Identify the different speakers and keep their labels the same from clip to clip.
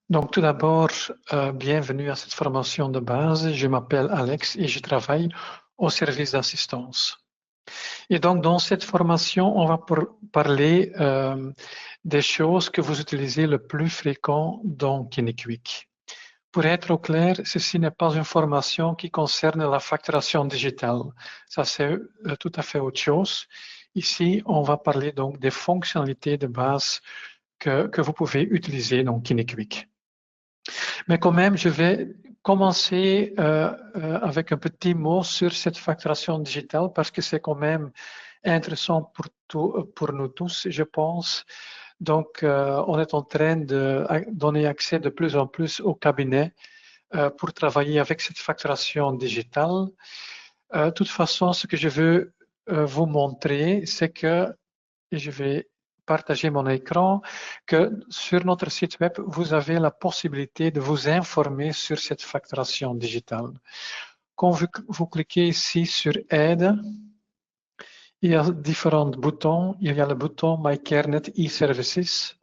Speaker 1: Donc, tout d'abord, bienvenue à cette formation de base. Je m'appelle Alex et je travaille au service d'assistance. Et donc, dans cette formation, on va parler des choses que vous utilisez le plus fréquent dans KineQuick. Pour être au clair, ceci n'est pas une formation qui concerne la facturation digitale. Ça, c'est tout à fait autre chose. Ici, on va parler donc des fonctionnalités de base que vous pouvez utiliser dans KineQuick. Mais quand même, je vais commencer avec un petit mot sur cette facturation digitale parce que c'est quand même intéressant pour nous tous, je pense. Donc, on est en train de donner accès de plus en plus au cabinet pour travailler avec cette facturation digitale. De toute façon, ce que je veux vous montrer, c'est que, et je vais partager mon écran, que sur notre site web, vous avez la possibilité de vous informer sur cette facturation digitale. Quand vous cliquez ici sur Aide, il y a différents boutons. Il y a le bouton MyCareNet e-Services.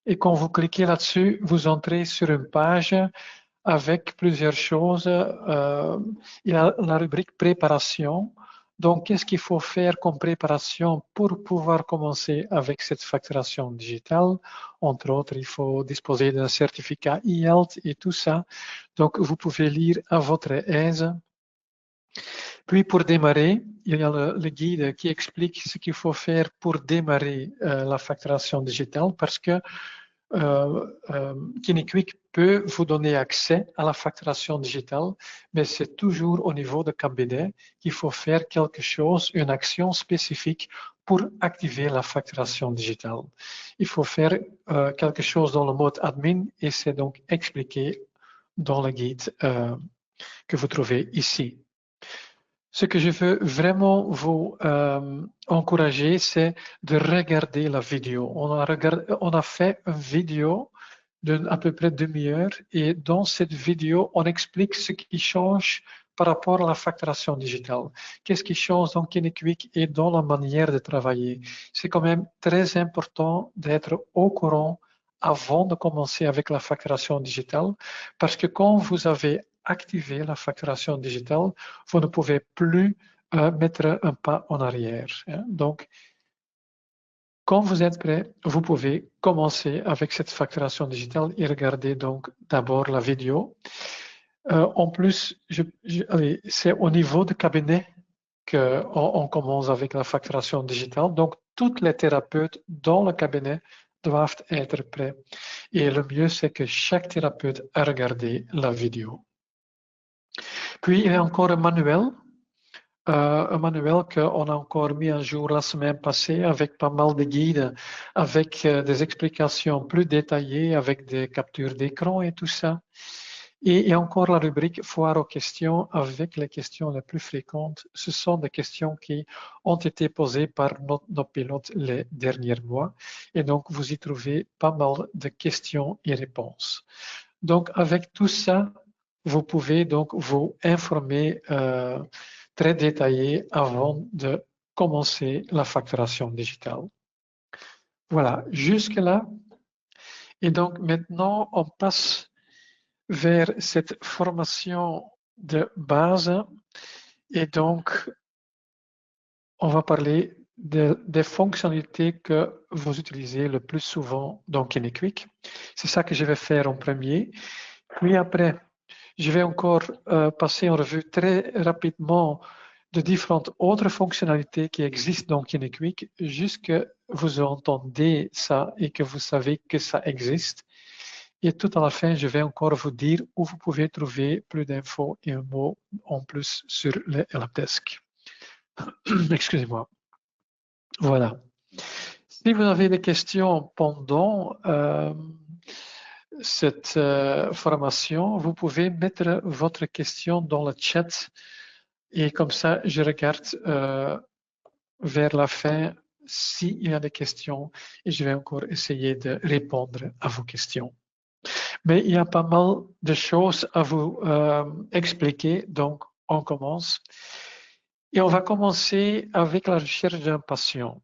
Speaker 1: Et quand vous cliquez là-dessus, vous entrez sur une page avec plusieurs choses. Il y a la rubrique préparation. Donc, qu'est-ce qu'il faut faire comme préparation pour pouvoir commencer avec cette facturation digitale? Entre autres, il faut disposer d'un certificat e-health et tout ça. Donc, vous pouvez lire à votre aise. Puis, pour démarrer, il y a le guide qui explique ce qu'il faut faire pour démarrer la facturation digitale parce que KineQuick peut vous donner accès à la facturation digitale, mais c'est toujours au niveau de cabinet qu'il faut faire quelque chose, une action spécifique pour activer la facturation digitale. Il faut faire quelque chose dans le mode admin et c'est donc expliqué dans le guide que vous trouvez ici. Ce que je veux vraiment vous encourager, c'est de regarder la vidéo. On a fait une vidéo d'à peu près demi-heure et dans cette vidéo, on explique ce qui change par rapport à la facturation digitale. Qu'est-ce qui change dans KineQuick et dans la manière de travailler? C'est quand même très important d'être au courant avant de commencer avec la facturation digitale parce que quand vous avez activé la facturation digitale, vous ne pouvez plus mettre un pas en arrière. Donc, quand vous êtes prêt, vous pouvez commencer avec cette facturation digitale et regarder donc d'abord la vidéo. En plus, c'est au niveau du cabinet qu'on commence avec la facturation digitale. Donc, tous les thérapeutes dans le cabinet doivent être prêts. Et le mieux, c'est que chaque thérapeute a regardé la vidéo. Puis, il y a encore un manuel qu'on a encore mis à jour la semaine passée avec pas mal de guides, avec des explications plus détaillées, avec des captures d'écran et tout ça. Et il y a encore la rubrique foire aux questions avec les questions les plus fréquentes. Ce sont des questions qui ont été posées par nos pilotes les derniers mois. Et donc, vous y trouvez pas mal de questions et réponses. Donc, avec tout ça, vous pouvez donc vous informer très détaillé avant de commencer la facturation digitale. Voilà, jusque-là. Et donc maintenant, on passe vers cette formation de base. Et donc, on va parler des fonctionnalités que vous utilisez le plus souvent dans KineQuick. C'est ça que je vais faire en premier. Puis après, je vais encore passer en revue très rapidement de différentes autres fonctionnalités qui existent dans KineQuick, juste que vous entendez ça et que vous savez que ça existe. Et tout à la fin, je vais encore vous dire où vous pouvez trouver plus d'infos et un mot en plus sur le helpdesk. Excusez-moi. Voilà. Si vous avez des questions pendant cette formation, vous pouvez mettre votre question dans le chat et comme ça, je regarde vers la fin s'il y a des questions et je vais encore essayer de répondre à vos questions. Mais il y a pas mal de choses à vous expliquer, donc on commence. Et on va commencer avec la recherche d'un patient.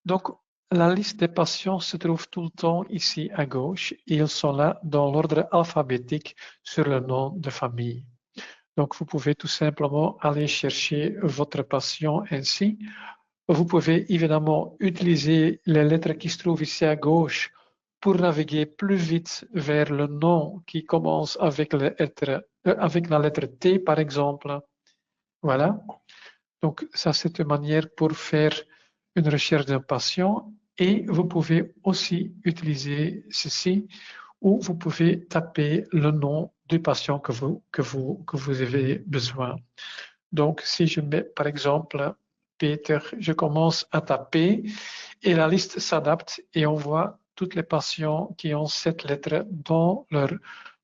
Speaker 1: Donc, la liste des patients se trouve tout le temps ici à gauche et ils sont là dans l'ordre alphabétique sur le nom de famille. Donc, vous pouvez tout simplement aller chercher votre patient ainsi. Vous pouvez évidemment utiliser les lettres qui se trouvent ici à gauche pour naviguer plus vite vers le nom qui commence avec la lettre T, par exemple. Voilà. Donc, ça, c'est une manière pour faire une recherche d'un patient. Et vous pouvez aussi utiliser ceci, où vous pouvez taper le nom du patient que vous avez besoin. Donc, si je mets, par exemple, Peter, je commence à taper et la liste s'adapte et on voit tous les patients qui ont cette lettre dans leur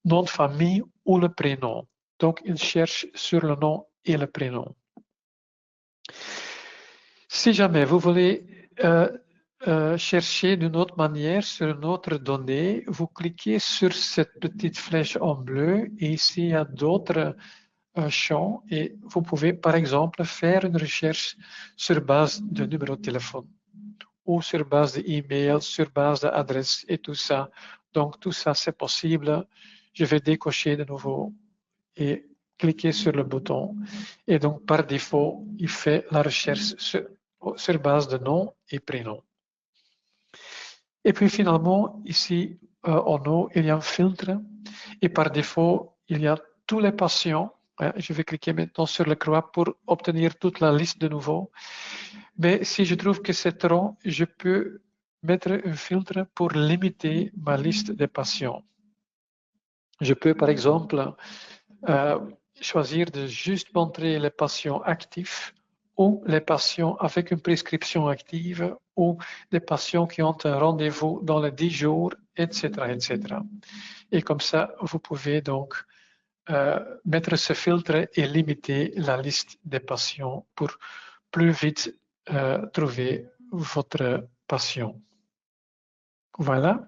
Speaker 1: nom de famille ou le prénom. Donc, il cherche sur le nom et le prénom. Si jamais vous voulez chercher d'une autre manière sur une autre donnée, vous cliquez sur cette petite flèche en bleu et ici il y a d'autres champs et vous pouvez par exemple faire une recherche sur base de numéro de téléphone ou sur base d'email, sur base d'adresse et tout ça. Donc tout ça c'est possible. Je vais décocher de nouveau et cliquer sur le bouton. Et donc par défaut, il fait la recherche sur base de nom et prénom. Et puis finalement, ici en haut, il y a un filtre et par défaut, il y a tous les patients. Je vais cliquer maintenant sur la croix pour obtenir toute la liste de nouveau. Mais si je trouve que c'est trop, je peux mettre un filtre pour limiter ma liste des patients. Je peux par exemple choisir de juste montrer les patients actifs ou les patients avec une prescription active ou des patients qui ont un rendez-vous dans les 10 jours, etc., etc. Et comme ça, vous pouvez donc mettre ce filtre et limiter la liste des patients pour plus vite trouver votre patient. Voilà.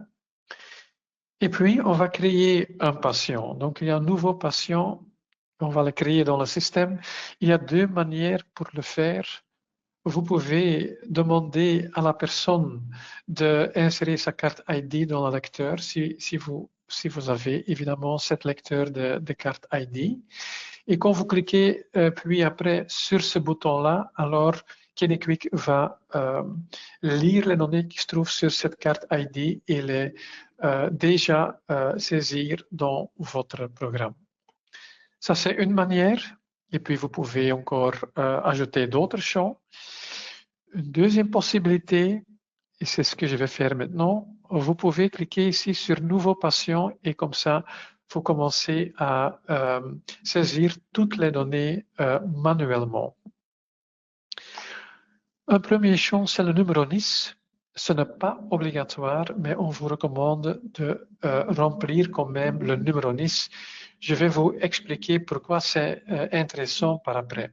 Speaker 1: Et puis, on va créer un patient. Donc, il y a un nouveau patient. On va le créer dans le système. Il y a deux manières pour le faire. Vous pouvez demander à la personne d'insérer sa carte ID dans le lecteur si vous avez évidemment cette lecteur de carte ID. Et quand vous cliquez puis après sur ce bouton-là, alors KineQuick va lire les données qui se trouvent sur cette carte ID et les déjà saisir dans votre programme. Ça, c'est une manière. Et puis, vous pouvez encore ajouter d'autres champs. Une deuxième possibilité, et c'est ce que je vais faire maintenant, vous pouvez cliquer ici sur Nouveau patient et comme ça, vous commencez à saisir toutes les données manuellement. Un premier champ, c'est le numéro NIS. Ce n'est pas obligatoire, mais on vous recommande de remplir quand même le numéro NIS. Je vais vous expliquer pourquoi c'est intéressant par après.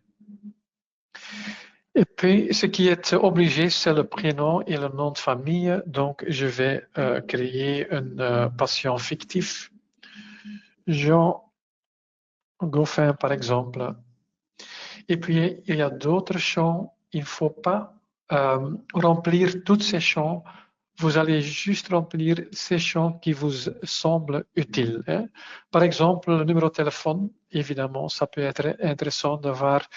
Speaker 1: Et puis, ce qui est obligé, c'est le prénom et le nom de famille. Donc, je vais créer un patient fictif. Jean Goffin, par exemple. Et puis, il y a d'autres champs. Il ne faut pas remplir tous ces champs. Vous allez juste remplir ces champs qui vous semblent utiles. Hein. Par exemple, le numéro de téléphone, évidemment, ça peut être intéressant de voir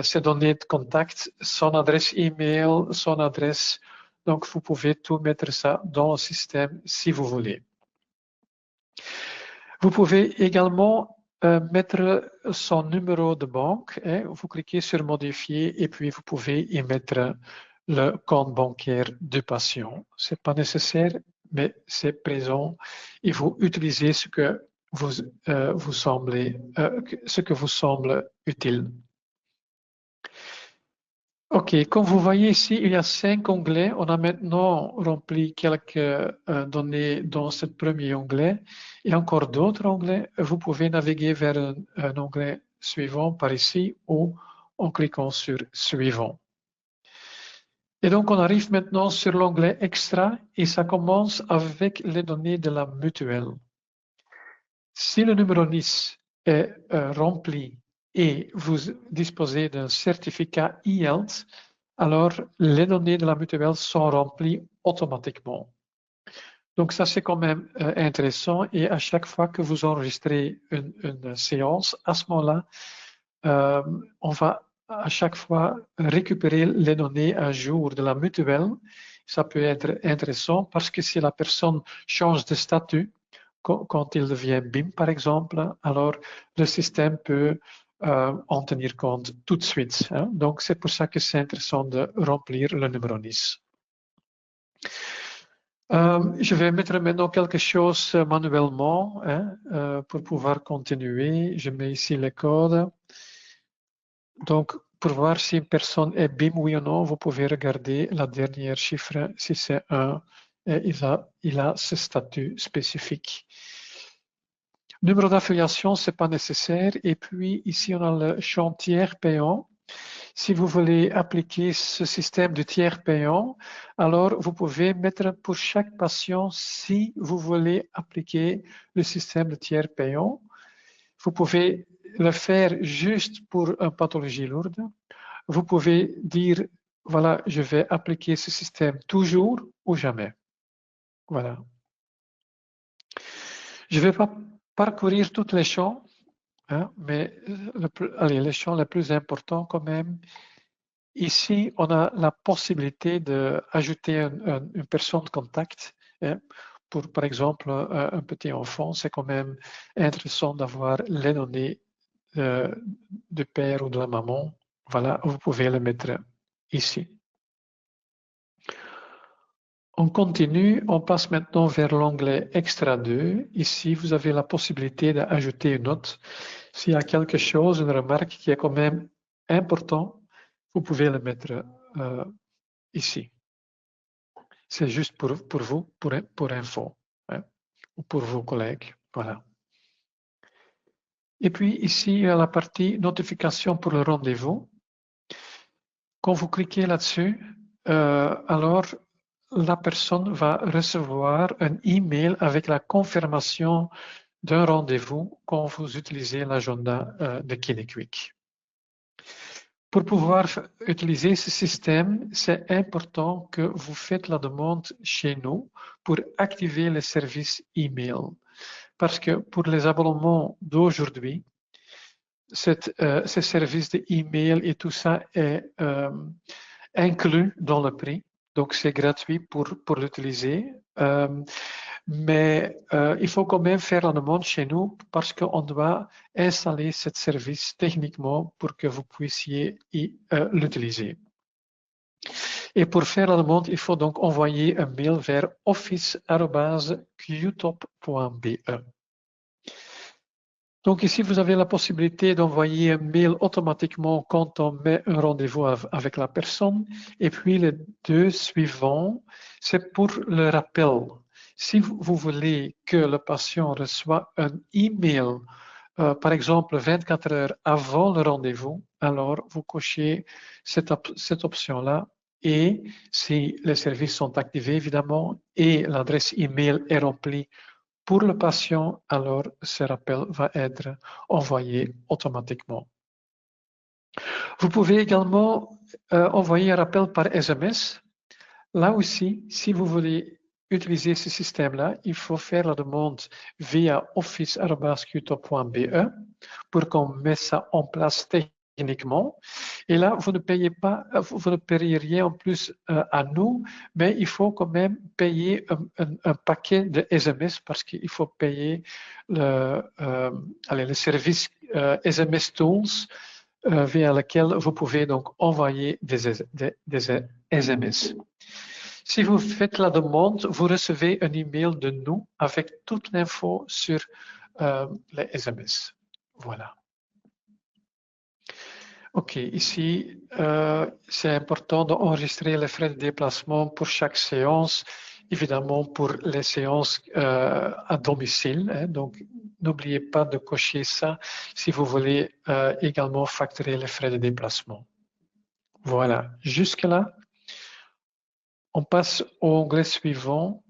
Speaker 1: ses données de contact, son adresse email, son adresse. Donc, vous pouvez tout mettre ça dans le système si vous voulez. Vous pouvez également mettre son numéro de banque. Hein. Vous cliquez sur modifier et puis vous pouvez y mettre le compte bancaire du patient. Ce n'est pas nécessaire, mais c'est présent. Et vous utilisez ce que vous semble utile. OK, comme vous voyez ici, il y a 5 onglets. On a maintenant rempli quelques données dans ce premier onglet. Il y a encore d'autres onglets. Vous pouvez naviguer vers un onglet suivant par ici ou en cliquant sur Suivant. Et donc, on arrive maintenant sur l'onglet Extra et ça commence avec les données de la mutuelle. Si le numéro NIS est rempli et vous disposez d'un certificat e-health, alors les données de la mutuelle sont remplies automatiquement. Donc ça, c'est quand même intéressant. Et à chaque fois que vous enregistrez une séance, à ce moment-là, on va à chaque fois récupérer les données à jour de la mutuelle. Ça peut être intéressant parce que si la personne change de statut, quand il devient BIM par exemple, alors le système peut en tenir compte tout de suite. Hein. Donc c'est pour ça que c'est intéressant de remplir le numéro NIS. Je vais mettre maintenant quelque chose manuellement hein, pour pouvoir continuer. Je mets ici les codes. Donc, pour voir si une personne est BIM oui ou non, vous pouvez regarder la dernière chiffre. Si c'est 1, il a ce statut spécifique. Numéro d'affiliation, ce n'est pas nécessaire. Et puis, ici, on a le champ tiers payant. Si vous voulez appliquer ce système de tiers payant, alors vous pouvez mettre pour chaque patient, si vous voulez appliquer le système de tiers payant, vous pouvez le faire juste pour une pathologie lourde. Vous pouvez dire, voilà, je vais appliquer ce système toujours ou jamais. Voilà. Je ne vais pas parcourir tous les champs, hein, mais les champs les plus importants quand même. Ici, on a la possibilité d'ajouter une personne de contact. Hein, pour, par exemple, un petit enfant, c'est quand même intéressant d'avoir les données du père ou de la maman. Voilà, vous pouvez le mettre ici. On continue, on passe maintenant vers l'onglet Extra 2. Ici, vous avez la possibilité d'ajouter une note. S'il y a quelque chose, une remarque qui est quand même important, vous pouvez le mettre ici. C'est juste pour vous, pour info, hein, ou pour vos collègues. Voilà. Et puis ici, il y a la partie notification pour le rendez-vous. Quand vous cliquez là-dessus, alors la personne va recevoir un email avec la confirmation d'un rendez-vous quand vous utilisez l'agenda de KineQuick. Pour pouvoir utiliser ce système, c'est important que vous faites la demande chez nous pour activer les services email. Parce que pour les abonnements d'aujourd'hui, ces services de email et tout ça est inclus dans le prix. Donc, c'est gratuit pour l'utiliser. Mais il faut quand même faire la demande chez nous parce qu'on doit installer ce service techniquement pour que vous puissiez l'utiliser. Et pour faire la demande, il faut donc envoyer un mail vers office@qtop.be. Donc ici, vous avez la possibilité d'envoyer un mail automatiquement quand on met un rendez-vous avec la personne. Et puis les deux suivants, c'est pour le rappel. Si vous voulez que le patient reçoive un email, par exemple 24 heures avant le rendez-vous, alors vous cochez cette option-là. Et si les services sont activés, évidemment, et l'adresse email est remplie pour le patient, alors ce rappel va être envoyé automatiquement. Vous pouvez également envoyer un rappel par SMS. Là aussi, si vous voulez utiliser ce système-là, il faut faire la demande via office@qtop.be pour qu'on mette ça en place techniquement. Et là, vous ne payez pas, vous ne payez rien en plus à nous, mais il faut quand même payer un paquet de SMS parce qu'il faut payer le service SMS Tools via lequel vous pouvez donc envoyer des SMS. Si vous faites la demande, vous recevez un email de nous avec toute l'info sur les SMS. Voilà. OK, ici, c'est important d'enregistrer les frais de déplacement pour chaque séance, évidemment pour les séances à domicile. Hein, donc, n'oubliez pas de cocher ça si vous voulez également facturer les frais de déplacement. Voilà, jusque-là, on passe au onglet suivant.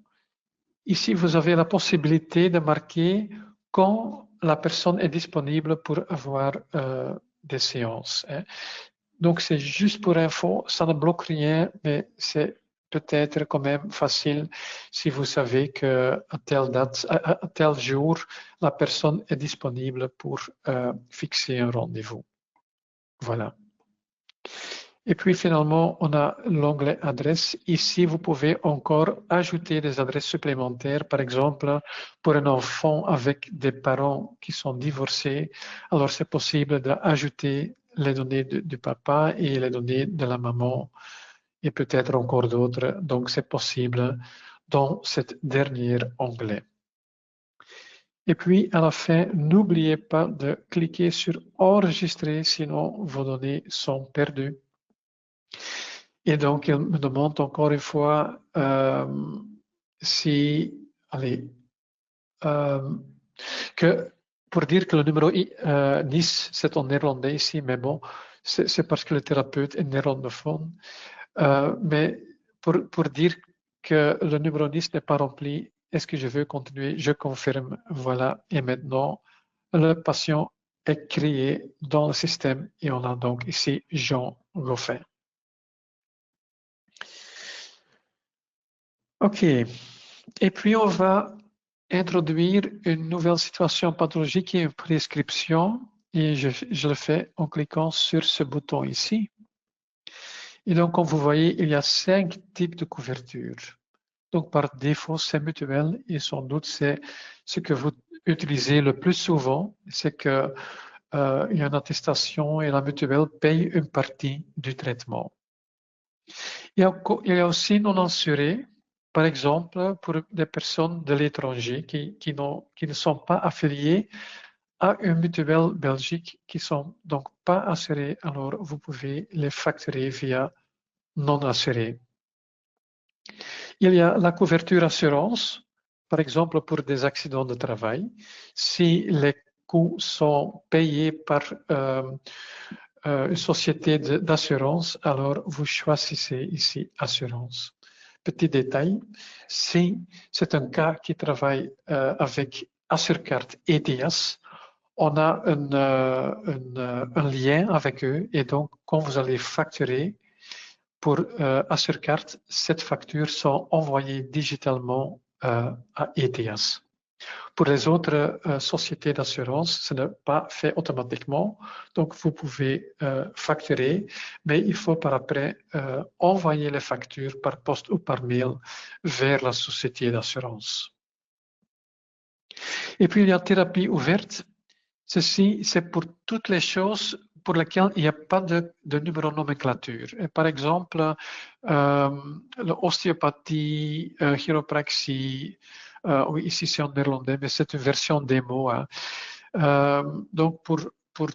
Speaker 1: Ici, vous avez la possibilité de marquer quand la personne est disponible pour avoir des séances. Hein. Donc, c'est juste pour info, ça ne bloque rien, mais c'est peut-être quand même facile si vous savez qu'à telle date, à tel jour, la personne est disponible pour fixer un rendez-vous. Voilà. Et puis finalement, on a l'onglet adresse. Ici, vous pouvez encore ajouter des adresses supplémentaires. Par exemple, pour un enfant avec des parents qui sont divorcés, alors c'est possible d'ajouter les données du papa et les données de la maman et peut-être encore d'autres. Donc, c'est possible dans cet dernier onglet. Et puis, à la fin, n'oubliez pas de cliquer sur enregistrer, sinon vos données sont perdues. Et donc, il me demande encore une fois si, allez, que pour dire que le numéro Nice, c'est en néerlandais ici, mais bon, c'est parce que le thérapeute est néerlandophone. Mais pour dire que le numéro Nice n'est pas rempli, est-ce que je veux continuer? Je confirme, voilà. Et maintenant, le patient est créé dans le système et on a donc ici Jean Goffin. OK. Et puis, on va introduire une nouvelle situation pathologique et une prescription. Et je le fais en cliquant sur ce bouton ici. Et donc, comme vous voyez, il y a 5 types de couverture. Donc, par défaut, c'est mutuel et sans doute, c'est ce que vous utilisez le plus souvent. C'est qu'il y a une attestation et la mutuelle paye une partie du traitement. Il y a aussi non assuré, par exemple, pour des personnes de l'étranger qui ne sont pas affiliées à une mutuelle belgique, qui ne sont donc pas assurées, alors vous pouvez les facturer via non assuré. Il y a la couverture assurance, par exemple pour des accidents de travail. Si les coûts sont payés par une société d'assurance, alors vous choisissez ici assurance. Petit détail, si c'est un cas qui travaille avec Assurcard ETIAS, on a un lien avec eux et donc quand vous allez facturer pour Assurcard, cette facture sont envoyées digitalement à ETIAS. Pour les autres sociétés d'assurance, ce n'est pas fait automatiquement. Donc, vous pouvez facturer, mais il faut par après envoyer les factures par poste ou par mail vers la société d'assurance. Et puis, il y a thérapie ouverte. Ceci, c'est pour toutes les choses pour lesquelles il n'y a pas de numéro de nomenclature. Et par exemple, l'ostéopathie, chiropraxie, oui, ici c'est en néerlandais, mais c'est une version démo. Hein. Donc, pour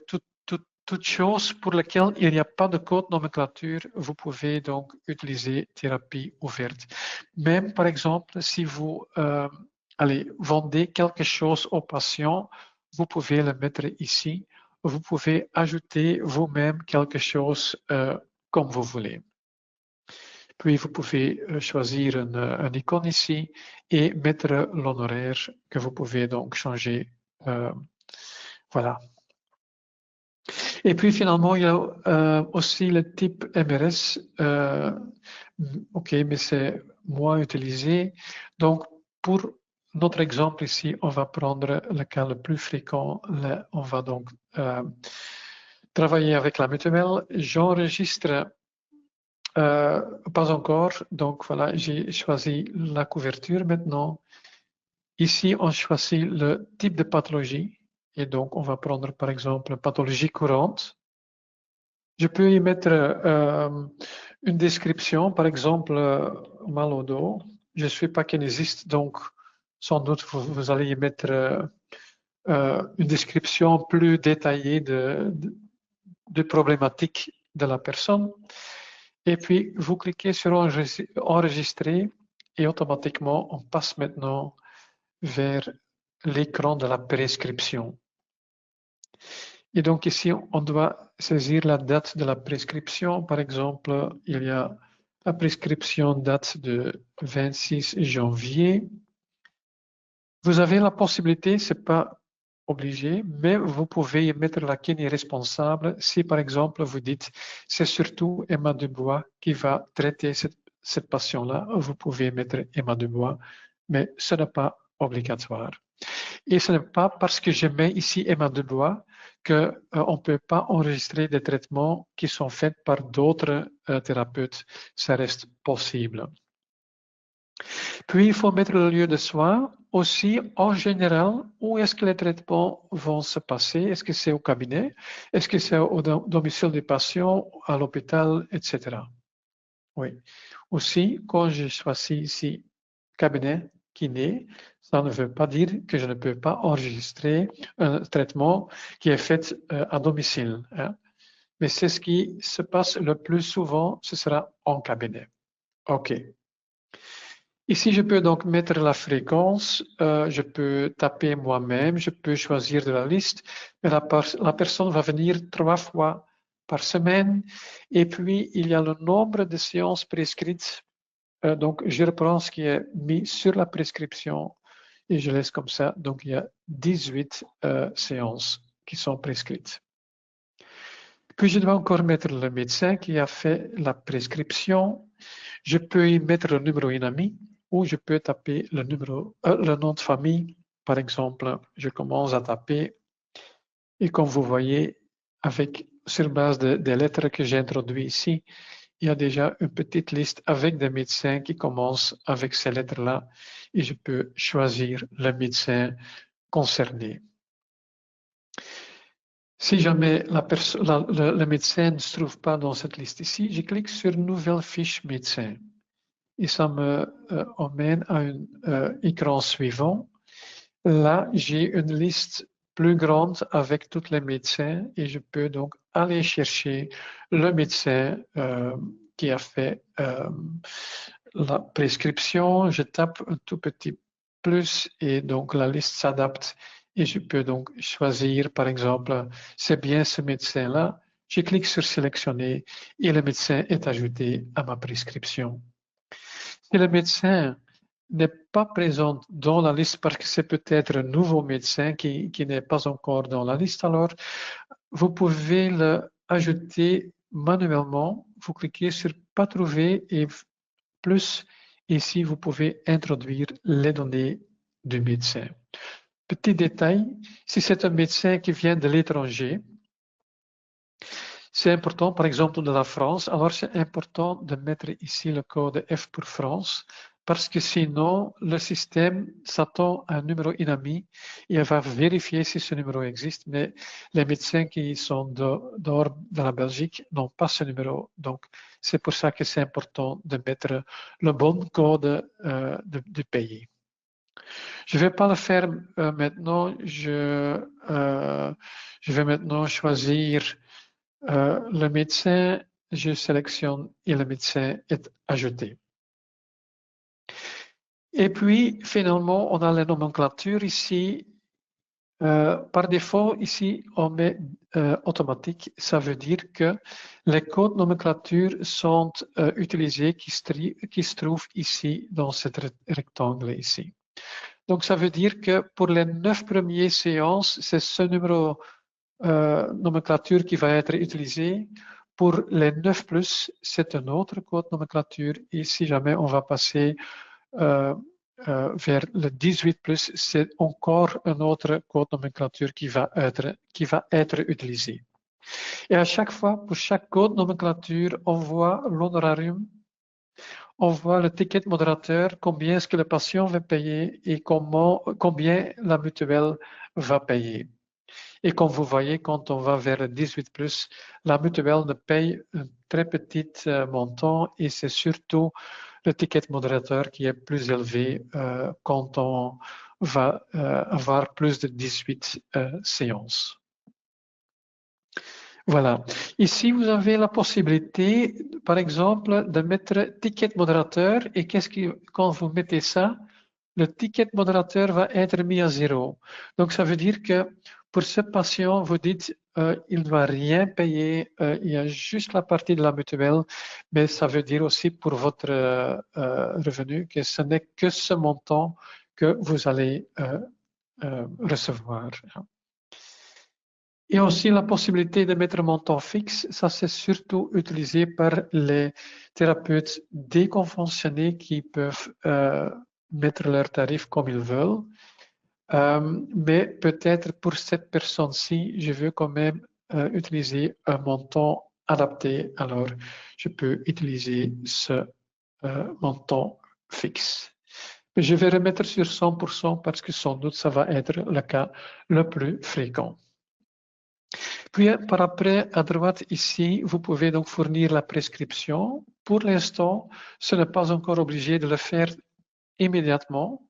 Speaker 1: toute chose pour laquelle il n'y a pas de code nomenclature, vous pouvez donc utiliser thérapie ouverte. Même, par exemple, si vous vendez quelque chose au patient, vous pouvez le mettre ici. Vous pouvez ajouter vous-même quelque chose comme vous voulez. Puis, vous pouvez choisir une icône ici et mettre l'honoraire que vous pouvez donc changer. Voilà. Et puis, finalement, il y a aussi le type MRS. OK, mais c'est moins utilisé. Donc, pour notre exemple ici, on va prendre le cas le plus fréquent. Là, on va donc travailler avec la mutuelle. J'enregistre pas encore. Donc, voilà, j'ai choisi la couverture maintenant. Ici, on choisit le type de pathologie. Et donc, on va prendre par exemple pathologie courante. Je peux y mettre une description, par exemple, mal au dos. Je ne suis pas kinésiste, donc sans doute vous allez y mettre une description plus détaillée de problématiques de la personne. Et puis, vous cliquez sur enregistrer et automatiquement, on passe maintenant vers l'écran de la prescription. Et donc ici, on doit saisir la date de la prescription. Par exemple, il y a la prescription date de 26 janvier. Vous avez la possibilité, c'est pas obligé, mais vous pouvez y mettre la qui est responsable si, par exemple, vous dites c'est surtout Emma Dubois qui va traiter cette patient-là. Vous pouvez mettre Emma Dubois, mais ce n'est pas obligatoire. Et ce n'est pas parce que je mets ici Emma Dubois qu'on ne peut pas enregistrer des traitements qui sont faits par d'autres thérapeutes. Ça reste possible. Puis, il faut mettre le lieu de soins. Aussi, en général, où est-ce que les traitements vont se passer? Est-ce que c'est au cabinet? Est-ce que c'est au domicile du patient, à l'hôpital, etc. Oui. Aussi, quand je choisis ici cabinet kiné, ça ne veut pas dire que je ne peux pas enregistrer un traitement qui est fait à domicile. Hein. Mais c'est ce qui se passe le plus souvent, ce sera en cabinet. OK. Ici, je peux donc mettre la fréquence, je peux taper moi-même, je peux choisir de la liste, mais la personne va venir 3 fois par semaine. Et puis, il y a le nombre de séances prescrites. Donc, je reprends ce qui est mis sur la prescription et je laisse comme ça. Donc, il y a 18 séances qui sont prescrites. Puis, je dois encore mettre le médecin qui a fait la prescription. Je peux y mettre le numéro INAMI ou je peux taper le nom de famille. Par exemple, je commence à taper et comme vous voyez, sur base des lettres que j'ai introduites ici, il y a déjà une petite liste avec des médecins qui commencent avec ces lettres-là et je peux choisir le médecin concerné. Si jamais le médecin ne se trouve pas dans cette liste ici, je clique sur Nouvelle fiche médecin. Et ça me emmène à un écran suivant. Là, j'ai une liste plus grande avec tous les médecins et je peux donc aller chercher le médecin qui a fait la prescription. Je tape un tout petit plus et donc la liste s'adapte et je peux donc choisir, par exemple, c'est bien ce médecin-là. Je clique sur sélectionner et le médecin est ajouté à ma prescription. Si le médecin n'est pas présent dans la liste parce que c'est peut-être un nouveau médecin qui n'est pas encore dans la liste, alors vous pouvez l'ajouter manuellement. Vous cliquez sur « Pas trouvé » et plus. Ici, vous pouvez introduire les données du médecin. Petit détail, si c'est un médecin qui vient de l'étranger, c'est important, par exemple de la France, alors c'est important de mettre ici le code F pour France, parce que sinon, le système s'attend à un numéro INAMI et elle va vérifier si ce numéro existe, mais les médecins qui sont dehors de la Belgique n'ont pas ce numéro. Donc, c'est pour ça que c'est important de mettre le bon code du pays. Je ne vais pas le faire maintenant. Je vais maintenant choisir le médecin, je sélectionne et le médecin est ajouté. Et puis, finalement, on a la nomenclature ici. Par défaut, ici, on met automatique. Ça veut dire que les codes nomenclature sont utilisés qui se trouvent ici dans ce rectangle ici. Donc, ça veut dire que pour les 9 premières séances, c'est ce numéro nomenclature qui va être utilisé. Pour les 9+, c'est un autre code nomenclature. Et si jamais on va passer vers le 18+, c'est encore un autre code nomenclature qui va être utilisé. Et à chaque fois, pour chaque code nomenclature, on voit l'honorarium, on voit le ticket modérateur, combien est-ce que le patient va payer et combien la mutuelle va payer. Et comme vous voyez, quand on va vers le 18+, la mutuelle ne paye un très petit montant et c'est surtout le ticket modérateur qui est plus élevé quand on va avoir plus de 18 séances. Voilà. Ici, vous avez la possibilité, par exemple, de mettre ticket modérateur et quand vous mettez ça, le ticket modérateur va être mis à 0. Donc, ça veut dire que pour ce patient, vous dites il ne doit rien payer, il y a juste la partie de la mutuelle, mais ça veut dire aussi pour votre revenu que ce n'est que ce montant que vous allez recevoir. Et aussi la possibilité de mettre un montant fixe, ça c'est surtout utilisé par les thérapeutes déconventionnés qui peuvent mettre leurs tarifs comme ils veulent. Mais peut-être pour cette personne-ci, je veux quand même utiliser un montant adapté. Alors, je peux utiliser ce montant fixe. Mais je vais remettre sur 100% parce que sans doute ça va être le cas le plus fréquent. Puis par après, à droite ici, vous pouvez donc fournir la prescription. Pour l'instant, ce n'est pas encore obligé de le faire immédiatement,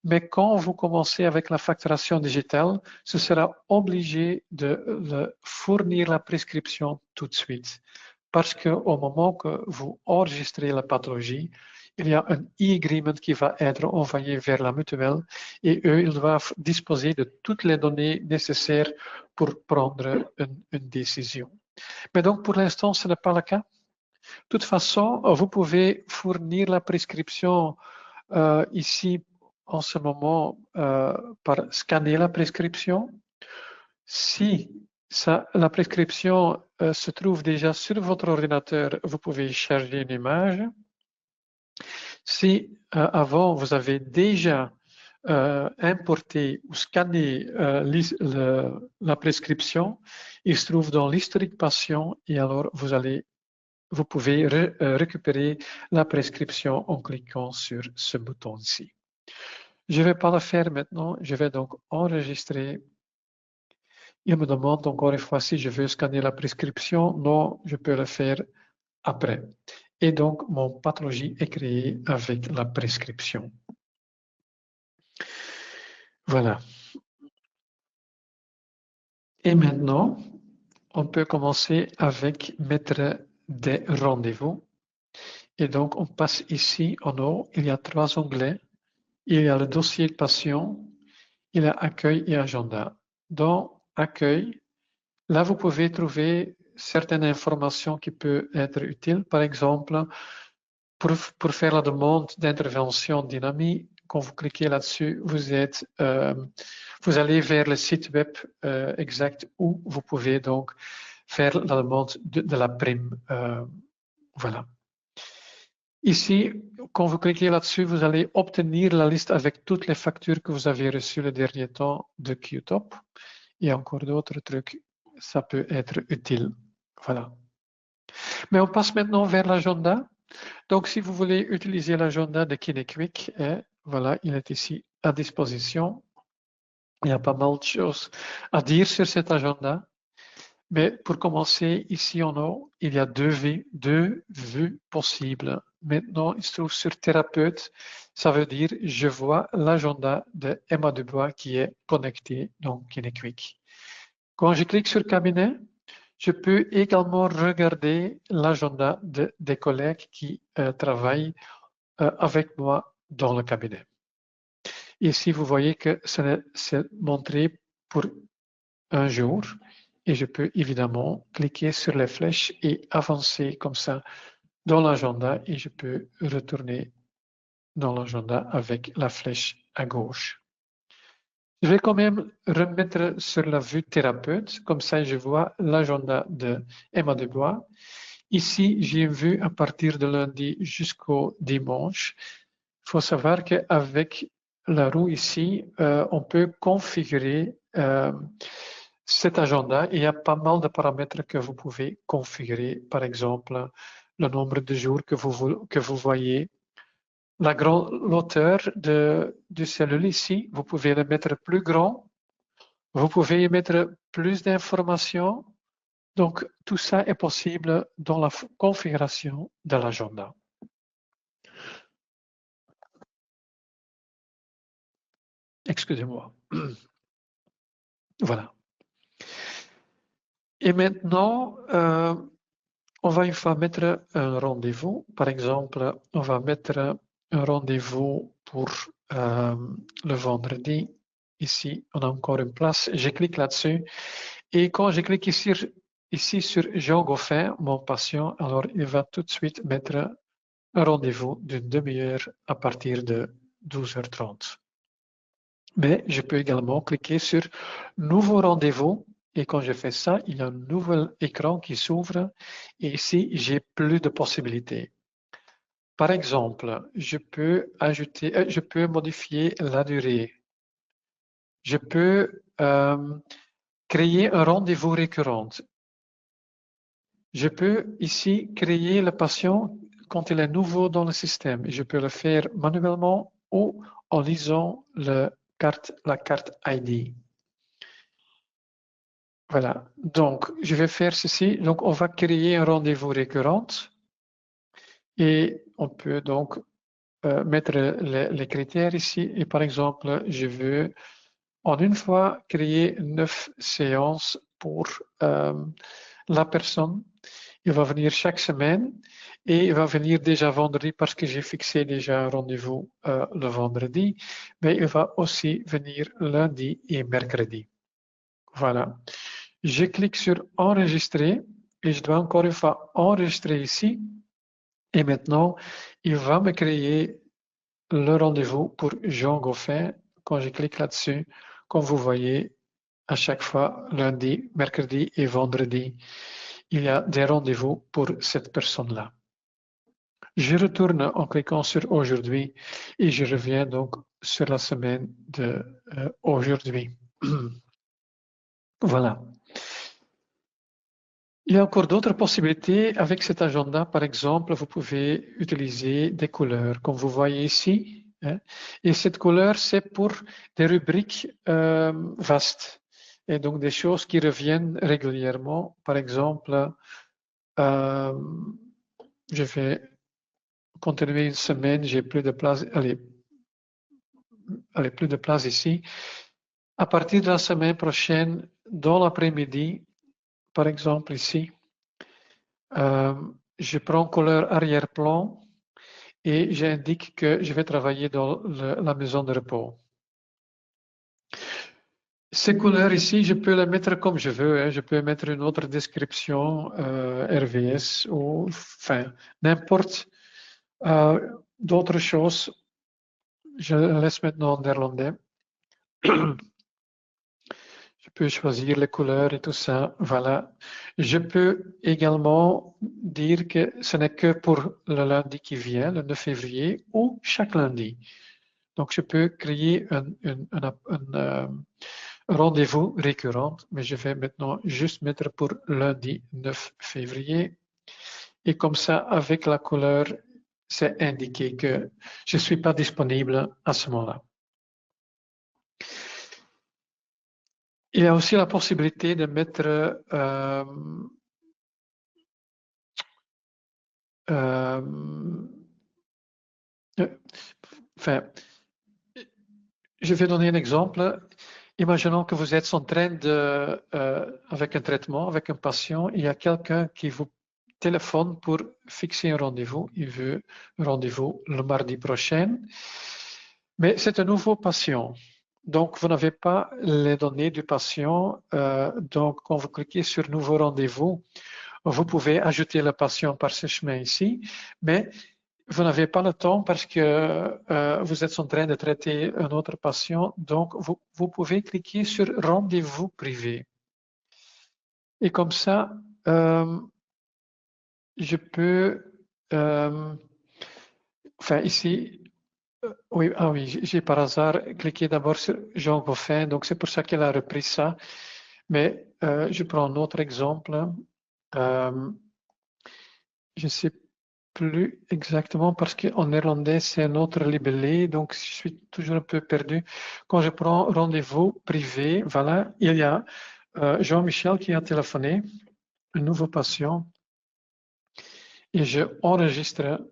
Speaker 1: mais quand vous commencez avec la facturation digitale, ce sera obligé de fournir la prescription tout de suite. Parce qu'au moment que vous enregistrez la pathologie, il y a un e-agreement qui va être envoyé vers la mutuelle et eux, ils doivent disposer de toutes les données nécessaires pour prendre une décision. Mais donc, pour l'instant, ce n'est pas le cas. De toute façon, vous pouvez fournir la prescription ici en ce moment par scanner la prescription. Si la prescription se trouve déjà sur votre ordinateur, vous pouvez charger une image. Si avant vous avez déjà importé ou scanné la prescription, il se trouve dans l'historique patient et alors vous pouvez récupérer la prescription en cliquant sur ce bouton ici. Je ne vais pas le faire maintenant, je vais donc enregistrer. Il me demande encore une fois si je veux scanner la prescription. Non, je peux le faire après. Et donc, mon pathologie est créée avec la prescription. Voilà. Et maintenant, on peut commencer avec mettre des rendez-vous. Et donc, on passe ici en haut. Il y a 3 onglets. Il y a le dossier de patient. Il y a accueil et agenda. Dans accueil, là, vous pouvez trouver certaines informations qui peuvent être utiles. Par exemple, pour faire la demande d'intervention dynamique, quand vous cliquez là-dessus, vous allez vers le site web exact où vous pouvez donc faire la demande de la prime. Voilà. Ici, quand vous cliquez là-dessus, vous allez obtenir la liste avec toutes les factures que vous avez reçues le dernier temps de Qtop. Et encore d'autres trucs, ça peut être utile. Voilà. Mais on passe maintenant vers l'agenda. Donc, si vous voulez utiliser l'agenda de KineQuick, voilà, il est ici à disposition. Il y a pas mal de choses à dire sur cet agenda. Mais pour commencer, ici en haut, il y a deux vues possibles. Maintenant, il se trouve sur thérapeute. Ça veut dire je vois l'agenda de Emma Dubois qui est connecté, donc KineQuick. Quand je clique sur cabinet, je peux également regarder l'agenda des collègues qui travaillent avec moi dans le cabinet. Ici, vous voyez que c'est montré pour un jour et je peux évidemment cliquer sur les flèches et avancer comme ça dans l'agenda et je peux retourner dans l'agenda avec la flèche à gauche. Je vais quand même remettre sur la vue thérapeute, comme ça je vois l'agenda de Emma Dubois. Ici, j'ai une vue à partir de lundi jusqu'au dimanche. Il faut savoir qu'avec la roue ici, on peut configurer cet agenda. Il y a pas mal de paramètres que vous pouvez configurer. Par exemple, le nombre de jours que vous voyez. L'auteur du cellule ici, vous pouvez le mettre plus grand. Vous pouvez y mettre plus d'informations. Donc, tout ça est possible dans la configuration de l'agenda. Excusez-moi. Voilà. Et maintenant, on va une fois mettre un rendez-vous. Par exemple, on va mettre un rendez-vous pour le vendredi. Ici, on a encore une place. Je clique là-dessus. Et quand je clique ici sur Jean Goffin, mon patient, alors il va tout de suite mettre un rendez-vous d'une demi-heure à partir de 12h30. Mais je peux également cliquer sur Nouveau rendez-vous Et quand je fais ça, il y a un nouvel écran qui s'ouvre et ici, j'ai plus de possibilités. Par exemple, je peux modifier la durée. Je peux créer un rendez-vous récurrent. Je peux ici créer le patient quand il est nouveau dans le système. Je peux le faire manuellement ou en lisant la carte ID. Voilà, donc je vais faire ceci. Donc on va créer un rendez-vous récurrent et on peut donc mettre les critères ici. Et par exemple, je veux en une fois créer 9 séances pour la personne. Il va venir chaque semaine et il va venir déjà vendredi parce que j'ai fixé déjà un rendez-vous le vendredi, mais il va aussi venir lundi et mercredi. Voilà. Je clique sur enregistrer et je dois encore une fois enregistrer ici. Et maintenant, il va me créer le rendez-vous pour Jean Goffin. Quand je clique là-dessus, comme vous voyez, à chaque fois, lundi, mercredi et vendredi, il y a des rendez-vous pour cette personne-là. Je retourne en cliquant sur aujourd'hui et je reviens donc sur la semaine d'aujourd'hui. Voilà. Il y a encore d'autres possibilités avec cet agenda. Par exemple, vous pouvez utiliser des couleurs, comme vous voyez ici. Hein. Et cette couleur, c'est pour des rubriques vastes. Et donc des choses qui reviennent régulièrement. Par exemple, je vais continuer une semaine, j'ai plus de place. Allez, plus de place ici. À partir de la semaine prochaine, dans l'après-midi, par exemple ici, je prends couleur arrière-plan et j'indique que je vais travailler dans la maison de repos. Ces couleurs ici, je peux les mettre comme je veux. Hein. Je peux mettre une autre description RVS ou enfin n'importe d'autres choses. Je laisse maintenant en néerlandais. Je peux choisir les couleurs et tout ça. Voilà. Je peux également dire que ce n'est que pour le lundi qui vient, le 9 février, ou chaque lundi. Donc, je peux créer un rendez-vous récurrent, mais je vais maintenant juste mettre pour lundi 9 février. Et comme ça, avec la couleur, c'est indiqué que je ne suis pas disponible à ce moment-là. Il y a aussi la possibilité de mettre enfin, je vais donner un exemple. Imaginons que vous êtes en train de, avec un traitement, avec un patient, il y a quelqu'un qui vous téléphone pour fixer un rendez-vous. Il veut un rendez-vous le mardi prochain, mais c'est un nouveau patient. Donc, vous n'avez pas les données du patient. Donc, quand vous cliquez sur Nouveau rendez-vous, vous pouvez ajouter le patient par ce chemin ici, mais vous n'avez pas le temps parce que vous êtes en train de traiter un autre patient. Donc, vous pouvez cliquer sur Rendez-vous privé. Et comme ça, je peux... enfin, ici... oui, ah oui, j'ai par hasard cliqué d'abord sur Jean Goffin, donc c'est pour ça qu'elle a repris ça. Mais je prends un autre exemple. Je ne sais plus exactement parce qu'en néerlandais, c'est un autre libellé, donc je suis toujours un peu perdu. Quand je prends rendez-vous privé, voilà, il y a Jean-Michel qui a téléphoné, un nouveau patient, et je enregistre.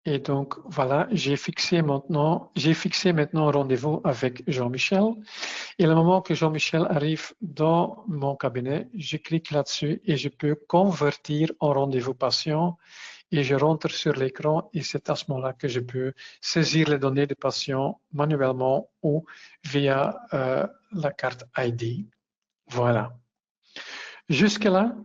Speaker 1: Et donc, voilà, j'ai fixé maintenant un rendez-vous avec Jean-Michel. Et le moment que Jean-Michel arrive dans mon cabinet, je clique là-dessus et je peux convertir en rendez-vous patient et je rentre sur l'écran et c'est à ce moment-là que je peux saisir les données du patient manuellement ou via la carte ID. Voilà. Jusque-là,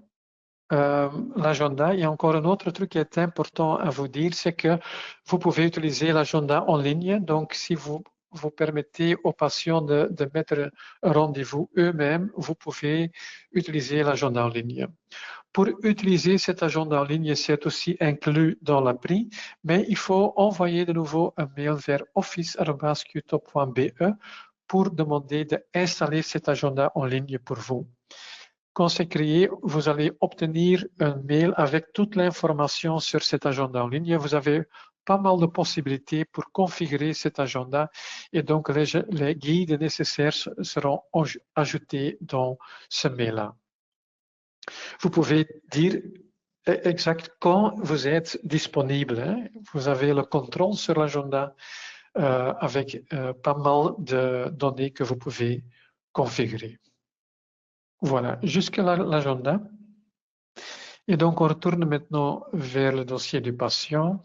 Speaker 1: l'agenda, il y a encore un autre truc qui est important à vous dire, c'est que vous pouvez utiliser l'agenda en ligne. Donc, si vous vous permettez aux patients de mettre un rendez-vous eux-mêmes, vous pouvez utiliser l'agenda en ligne. Pour utiliser cet agenda en ligne, c'est aussi inclus dans le prix, mais il faut envoyer de nouveau un mail vers office@qtop.be pour demander d'installer cet agenda en ligne pour vous. Quand c'est créé, vous allez obtenir un mail avec toute l'information sur cet agenda en ligne. Vous avez pas mal de possibilités pour configurer cet agenda et donc les guides nécessaires seront ajoutés dans ce mail-là. Vous pouvez dire exact quand vous êtes disponible. Hein. Vous avez le contrôle sur l'agenda avec pas mal de données que vous pouvez configurer. Voilà, jusqu'à l'agenda. Et donc, on retourne maintenant vers le dossier du patient.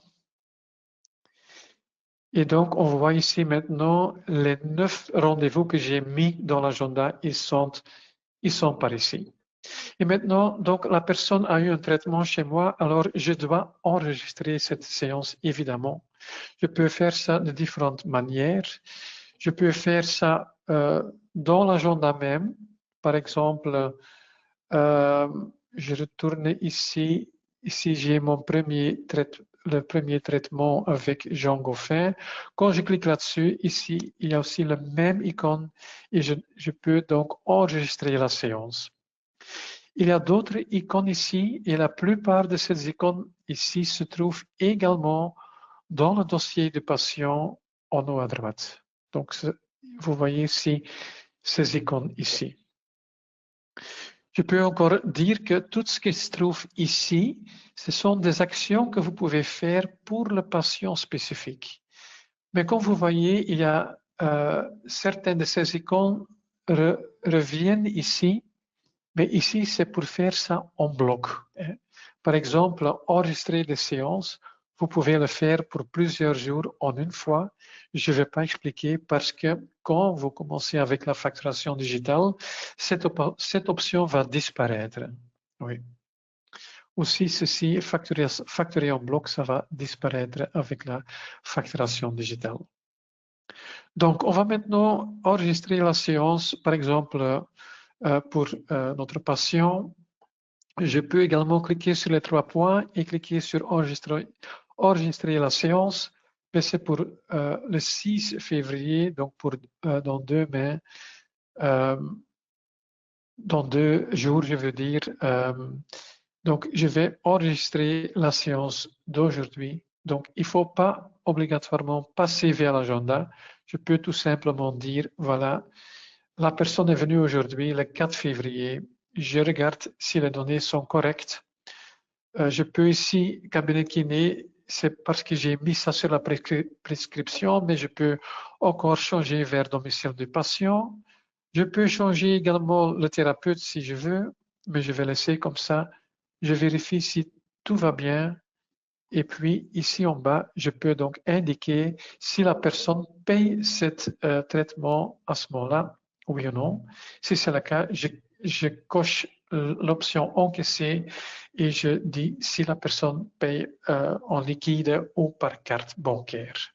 Speaker 1: Et donc, on voit ici maintenant les 9 rendez-vous que j'ai mis dans l'agenda, ils sont par ici. Et maintenant, donc, la personne a eu un traitement chez moi, alors je dois enregistrer cette séance, évidemment. Je peux faire ça de différentes manières. Je peux faire ça dans l'agenda même. Par exemple, je retourne ici. Ici, j'ai le premier traitement avec Jean Goffin. Quand je clique là-dessus, ici, il y a aussi la même icône et je peux donc enregistrer la séance. Il y a d'autres icônes ici et la plupart de ces icônes ici se trouvent également dans le dossier du patient en haut à droite. Donc, vous voyez ici ces icônes ici. Je peux encore dire que tout ce qui se trouve ici, ce sont des actions que vous pouvez faire pour le patient spécifique. Mais comme vous voyez, il y a certaines de ces icônes reviennent ici, mais ici, c'est pour faire ça en bloc. Par exemple, enregistrer des séances, vous pouvez le faire pour plusieurs jours en une fois. Je ne vais pas expliquer parce que quand vous commencez avec la facturation digitale, cette option va disparaître. Oui. Aussi, ceci, facturer en bloc, ça va disparaître avec la facturation digitale. Donc, on va maintenant enregistrer la séance, par exemple, pour notre patient. Je peux également cliquer sur les 3 points et cliquer sur enregistrer la séance. Mais c'est pour le 6 février, donc pour dans 2 mai, dans 2 jours, je veux dire. Donc, je vais enregistrer la séance d'aujourd'hui. Donc, il ne faut pas obligatoirement passer vers l'agenda. Je peux tout simplement dire, voilà, la personne est venue aujourd'hui, le 4 février. Je regarde si les données sont correctes. Je peux ici, cabinet kiné, c'est parce que j'ai mis ça sur la prescription, mais je peux encore changer vers domicile du patient. Je peux changer également le thérapeute si je veux, mais je vais laisser comme ça. Je vérifie si tout va bien. Et puis, ici en bas, je peux donc indiquer si la personne paye ce traitement à ce moment-là, oui ou non. Si c'est le cas, je coche l'option encaisser et je dis si la personne paye en liquide ou par carte bancaire.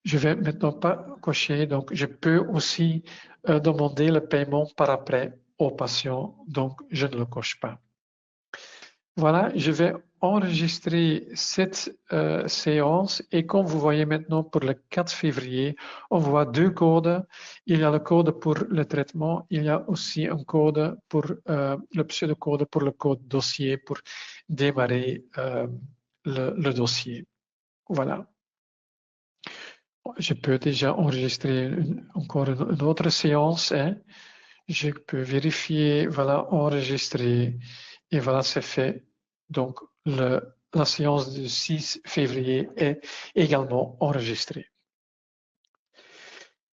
Speaker 1: Je vais maintenant pas cocher, donc je peux aussi demander le paiement par après au patient, donc je ne le coche pas. Voilà, je vais enregistrer cette séance et comme vous voyez maintenant pour le 4 février, on voit 2 codes. Il y a le code pour le traitement, il y a aussi un code pour le pseudocode pour le code dossier pour démarrer le dossier. Voilà. Je peux déjà enregistrer encore une autre séance. Hein. Je peux vérifier, voilà, enregistrer et voilà, c'est fait. Donc, la séance du 6 février est également enregistrée.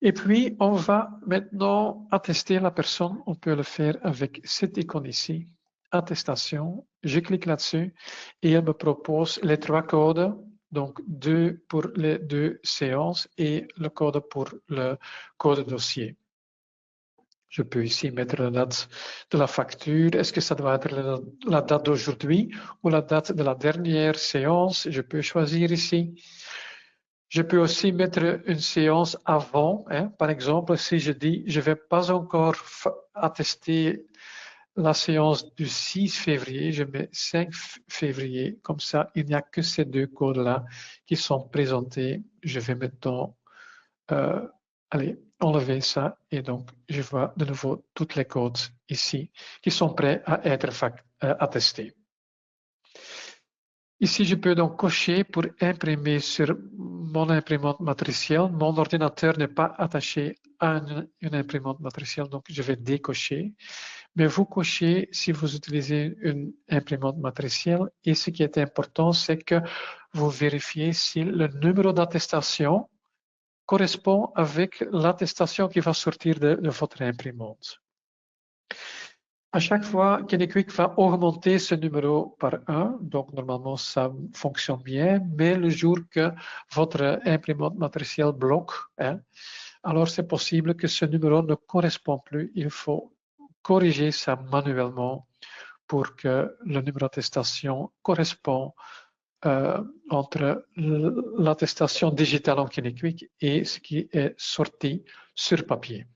Speaker 1: Et puis, on va maintenant attester la personne. On peut le faire avec cette icône ici, attestation. Je clique là-dessus et elle me propose les 3 codes. Donc, 2 pour les 2 séances et le code pour le code dossier. Je peux ici mettre la date de la facture. Est-ce que ça doit être la date d'aujourd'hui ou la date de la dernière séance? Je peux choisir ici. Je peux aussi mettre une séance avant. Hein. Par exemple, si je dis je ne vais pas encore attester la séance du 6 février, je mets 5 février. Comme ça, il n'y a que ces deux codes-là qui sont présentés. Je vais maintenant enlever ça et donc je vois de nouveau tous les codes ici qui sont prêts à être attestés. Ici, je peux donc cocher pour imprimer sur mon imprimante matricielle. Mon ordinateur n'est pas attaché à une imprimante matricielle, donc je vais décocher. Mais vous cochez si vous utilisez une imprimante matricielle. Et ce qui est important, c'est que vous vérifiez si le numéro d'attestation correspond avec l'attestation qui va sortir de votre imprimante. À chaque fois, Kenequick va augmenter ce numéro par 1, donc normalement ça fonctionne bien, mais le jour que votre imprimante matricielle bloque, hein, alors c'est possible que ce numéro ne correspond plus. Il faut corriger ça manuellement pour que le numéro d'attestation corresponde entre l'attestation digitale en Kenequick et ce qui est sorti sur papier.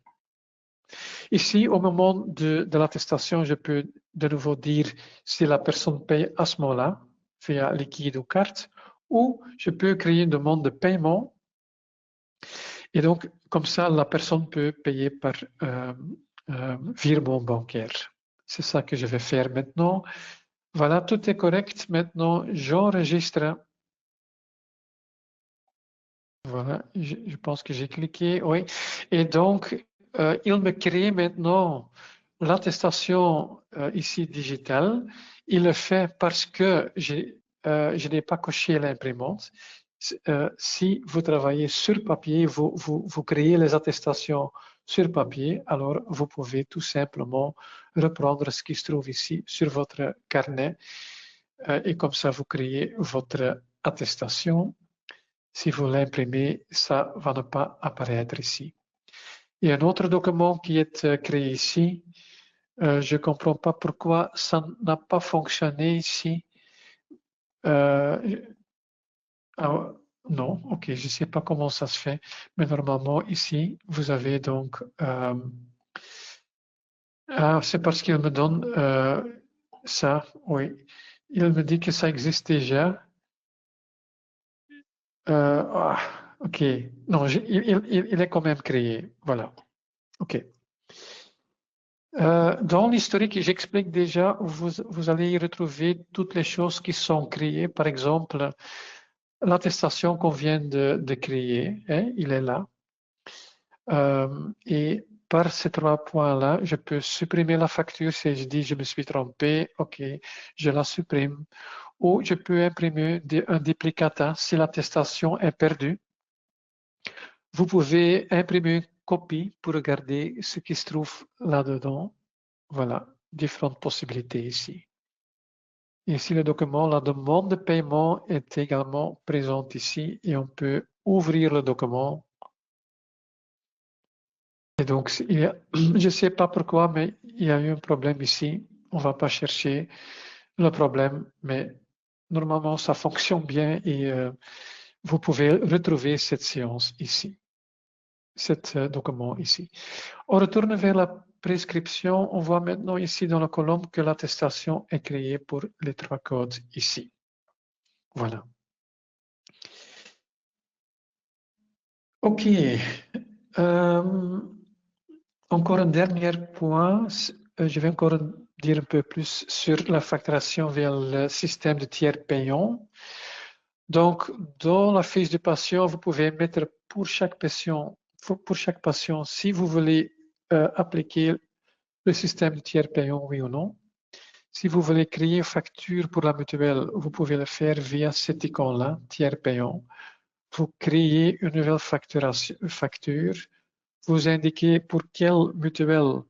Speaker 1: Ici, au moment de l'attestation, je peux de nouveau dire si la personne paye à ce moment-là, via liquide ou carte, ou je peux créer une demande de paiement. Et donc, comme ça, la personne peut payer par virement bancaire. C'est ça que je vais faire maintenant. Voilà, tout est correct. Maintenant, j'enregistre. Voilà, je pense que j'ai cliqué, oui. Et donc, il me crée maintenant l'attestation ici digitale. Il le fait parce que je n'ai pas coché l'imprimante. Si vous travaillez sur papier, vous créez les attestations sur papier, alors vous pouvez tout simplement reprendre ce qui se trouve ici sur votre carnet et comme ça vous créez votre attestation. Si vous l'imprimez, ça va ne pas apparaître ici. Il y a un autre document qui est créé ici. Je ne comprends pas pourquoi ça n'a pas fonctionné ici. Non, ok, je ne sais pas comment ça se fait, mais normalement ici, vous avez donc... c'est parce qu'il me donne ça, oui. Il me dit que ça existe déjà. Ok, non, il est quand même créé, voilà. Ok. Dans l'historique, j'explique déjà, vous allez y retrouver toutes les choses qui sont créées. Par exemple, l'attestation qu'on vient de créer, hein, il est là. Et par ces 3 points-là, je peux supprimer la facture si je dis je me suis trompé, ok, je la supprime. Ou je peux imprimer un duplicata si l'attestation est perdue. Vous pouvez imprimer une copie pour regarder ce qui se trouve là-dedans. Voilà, différentes possibilités ici. Ici, le document, la demande de paiement est également présente ici et on peut ouvrir le document. Et donc, je ne sais pas pourquoi, mais il y a eu un problème ici. On ne va pas chercher le problème, mais normalement, ça fonctionne bien et vous pouvez retrouver cette séance ici, cet document ici. On retourne vers la prescription. On voit maintenant ici dans la colonne que l'attestation est créée pour les 3 codes ici. Voilà. Ok. Encore un dernier point. Je vais encore dire un peu plus sur la facturation via le système de tiers payant. Donc, dans la fiche de patient, vous pouvez mettre pour chaque patient, si vous voulez appliquer le système de tiers payant, oui ou non. Si vous voulez créer une facture pour la mutuelle, vous pouvez le faire via cet icône-là, tiers payant. Vous créez une nouvelle facture. Vous indiquez pour quelle mutuelle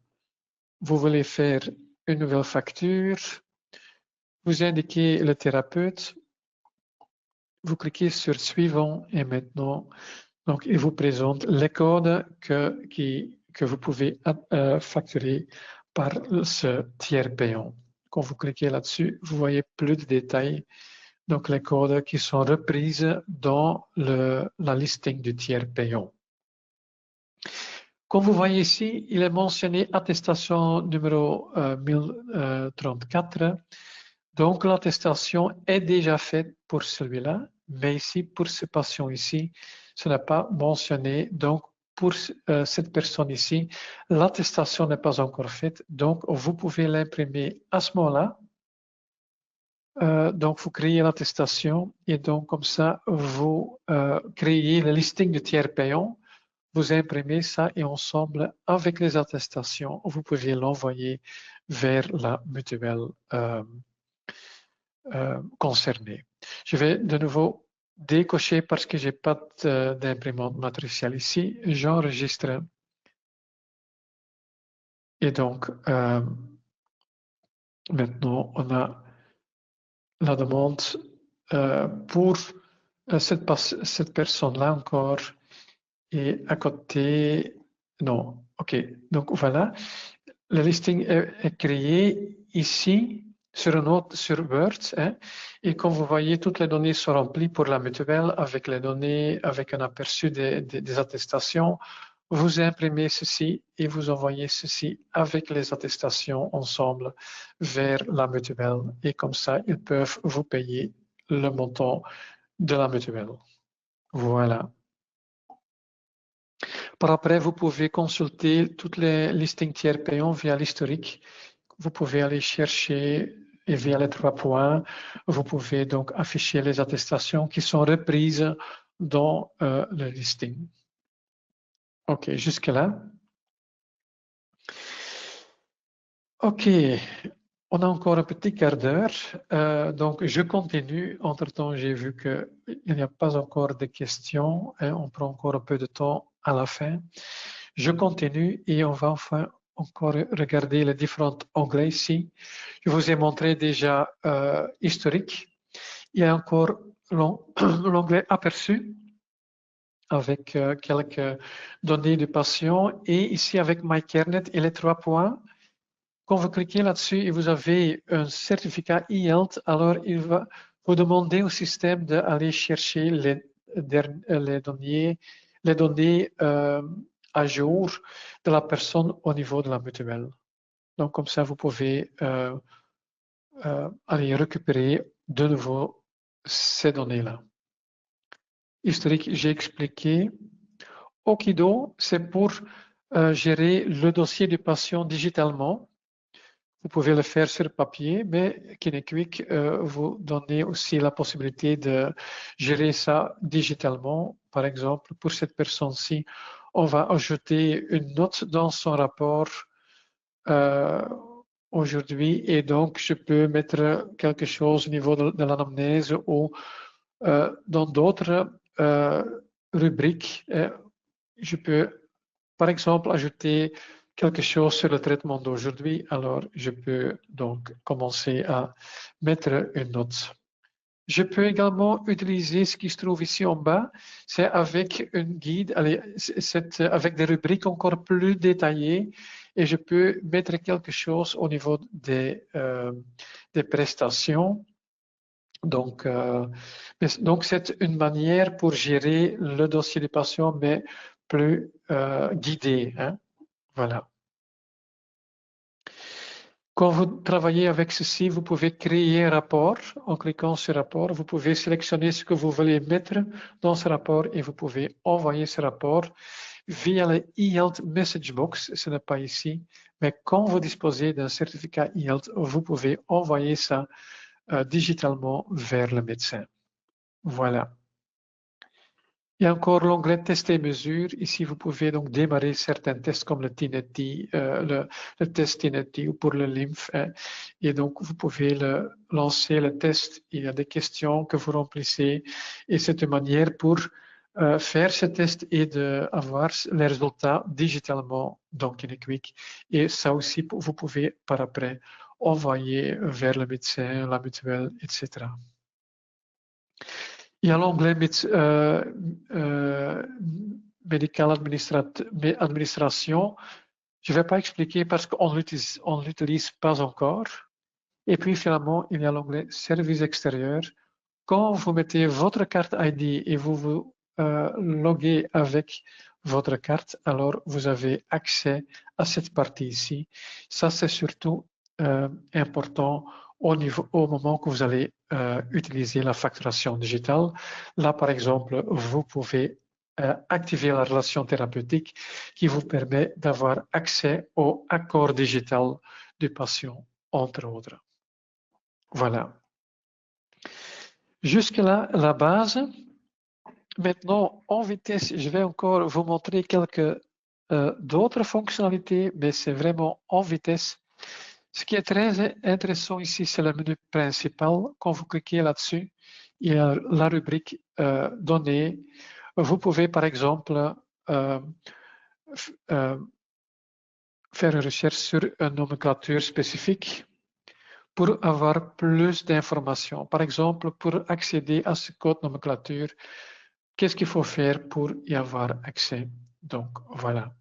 Speaker 1: vous voulez faire une nouvelle facture. Vous indiquez le thérapeute. Vous cliquez sur suivant et maintenant, donc, il vous présente les codes que vous pouvez facturer par ce tiers payant. Quand vous cliquez là-dessus, vous voyez plus de détails. donc les codes qui sont reprises dans la listing du tiers payant. Comme vous voyez ici, il est mentionné attestation numéro 1034. Donc, l'attestation est déjà faite pour celui-là, mais ici, pour ce patient ici, ce n'est pas mentionné. Donc, pour cette personne ici, l'attestation n'est pas encore faite. Donc, vous pouvez l'imprimer à ce moment-là. Donc, vous créez l'attestation et donc, comme ça, vous créez le listing de tiers payants. Vous imprimez ça et ensemble, avec les attestations, vous pouvez l'envoyer vers la mutuelle concernée. Je vais de nouveau décocher parce que j'ai pas d'imprimante matricielle ici. J'enregistre. Et donc, maintenant, on a la demande pour cette personne-là encore. Et à côté, non, ok. Donc voilà, le listing est créé ici sur une note sur Word. Hein, et comme vous voyez, toutes les données sont remplies pour la mutuelle avec les données, avec un aperçu des attestations. Vous imprimez ceci et vous envoyez ceci avec les attestations ensemble vers la mutuelle. Et comme ça, ils peuvent vous payer le montant de la mutuelle. Voilà. Par après, vous pouvez consulter toutes les listings tiers payants via l'historique. Vous pouvez aller chercher et via les 3 points, vous pouvez donc afficher les attestations qui sont reprises dans le listing. OK, jusque-là. OK, on a encore un petit quart d'heure. Donc, je continue. Entre-temps, j'ai vu qu'il n'y a pas encore de questions. Hein, on prend encore un peu de temps à la fin. Je continue et on va enfin encore regarder les différents onglets ici. Je vous ai montré déjà historique. Il y a encore l'onglet aperçu avec quelques données du patient et ici avec MyCareNet et les 3 points. Quand vous cliquez là-dessus et vous avez un certificat e-health, alors il va vous demander au système d'aller chercher les données à jour de la personne au niveau de la mutuelle. Donc, comme ça, vous pouvez aller récupérer de nouveau ces données-là. Historique, j'ai expliqué. Okido, c'est pour gérer le dossier du patient digitalement. Vous pouvez le faire sur papier, mais KineQuick vous donne aussi la possibilité de gérer ça digitalement. Par exemple, pour cette personne-ci, on va ajouter une note dans son rapport aujourd'hui et donc je peux mettre quelque chose au niveau de l'anamnèse ou dans d'autres rubriques. Je peux, par exemple, ajouter quelque chose sur le traitement d'aujourd'hui, alors je peux donc commencer à mettre une note. Je peux également utiliser ce qui se trouve ici en bas, c'est avec une guide, avec des rubriques encore plus détaillées et je peux mettre quelque chose au niveau des prestations. Donc, c'est une manière pour gérer le dossier du patient, mais plus guidé. Hein? Voilà. Quand vous travaillez avec ceci, vous pouvez créer un rapport. En cliquant sur rapport, vous pouvez sélectionner ce que vous voulez mettre dans ce rapport et vous pouvez envoyer ce rapport via le e-health message box. Ce n'est pas ici, mais quand vous disposez d'un certificat e-health, vous pouvez envoyer ça digitalement vers le médecin. Voilà. Il y a encore l'onglet Tests et mesures. Ici, vous pouvez donc démarrer certains tests comme le TNET, le test TNET ou pour le lymphe. Hein. Et donc, vous pouvez lancer le test. Il y a des questions que vous remplissez. Et c'est une manière pour faire ce test et d'avoir les résultats digitalement dans KineQuick. Et ça aussi, vous pouvez par après envoyer vers le médecin, la mutuelle, etc. Il y a l'onglet médical administration. Je ne vais pas expliquer parce qu'on ne l'utilise pas encore. Et puis finalement, il y a l'onglet service extérieur Quand vous mettez votre carte ID et vous vous loguez avec votre carte, alors vous avez accès à cette partie ici. Ça, c'est surtout important au moment que vous allez utiliser la facturation digitale. Là, par exemple, vous pouvez activer la relation thérapeutique qui vous permet d'avoir accès au accord digital du patient, entre autres. Voilà. Jusque-là, la base. Maintenant, en vitesse, je vais encore vous montrer quelques d'autres fonctionnalités, mais c'est vraiment en vitesse. Ce qui est très intéressant ici, c'est le menu principal. Quand vous cliquez là-dessus, il y a la rubrique données. Vous pouvez, par exemple, faire une recherche sur une nomenclature spécifique pour avoir plus d'informations. Par exemple, pour accéder à ce code nomenclature, qu'est-ce qu'il faut faire pour y avoir accès? Donc, voilà.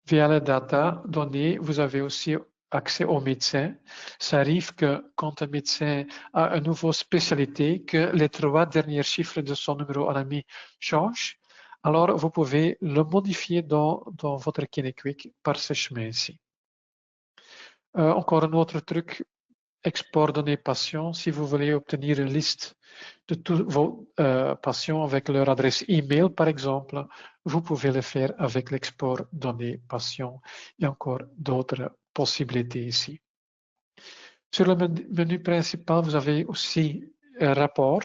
Speaker 1: Via les data données, vous avez aussi accès aux médecins. Ça arrive que quand un médecin a une nouvelle spécialité, que les 3 derniers chiffres de son numéro ANAMI changent, alors vous pouvez le modifier dans votre KineQuick par ce chemin-ci. Encore un autre truc, export données patients. Si vous voulez obtenir une liste de tous vos patients avec leur adresse email, par exemple, vous pouvez le faire avec l'export données patients. Il y a encore d'autres possibilités ici. Sur le menu principal, vous avez aussi un rapport.